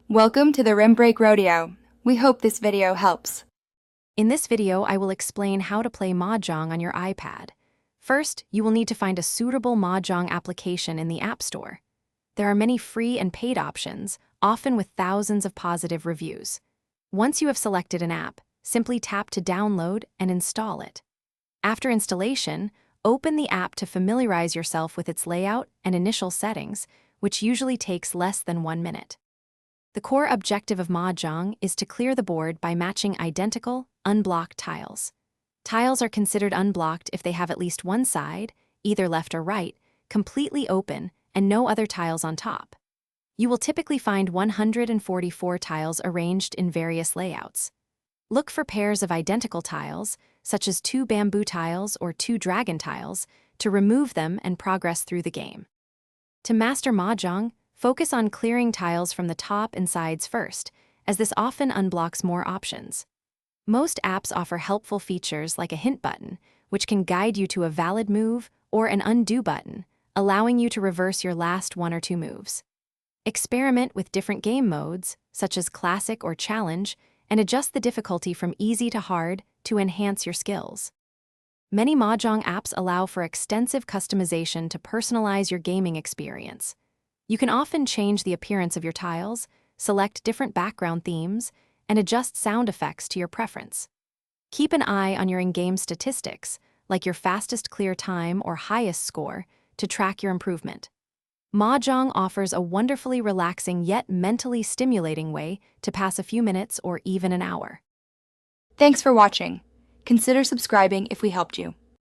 Welcome to the Rim Break Rodeo. We hope this video helps. In this video, I will explain how to play Mahjong on your iPad. First, you will need to find a suitable Mahjong application in the App Store. There are many free and paid options, often with thousands of positive reviews. Once you have selected an app, simply tap to download and install it. After installation, open the app to familiarize yourself with its layout and initial settings, which usually takes less than 1 minute. The core objective of Mahjong is to clear the board by matching identical, unblocked tiles. Tiles are considered unblocked if they have at least one side, either left or right, completely open and no other tiles on top. You will typically find 144 tiles arranged in various layouts. Look for pairs of identical tiles, such as 2 bamboo tiles or 2 dragon tiles, to remove them and progress through the game. To master Mahjong, focus on clearing tiles from the top and sides first, as this often unblocks more options. Most apps offer helpful features like a hint button, which can guide you to a valid move, or an undo button, allowing you to reverse your last 1 or 2 moves. Experiment with different game modes, such as Classic or Challenge, and adjust the difficulty from easy to hard to enhance your skills. Many Mahjong apps allow for extensive customization to personalize your gaming experience. You can often change the appearance of your tiles, select different background themes, and adjust sound effects to your preference. Keep an eye on your in-game statistics, like your fastest clear time or highest score, to track your improvement. Mahjong offers a wonderfully relaxing yet mentally stimulating way to pass a few minutes or even an hour. Thanks for watching. Consider subscribing if we helped you.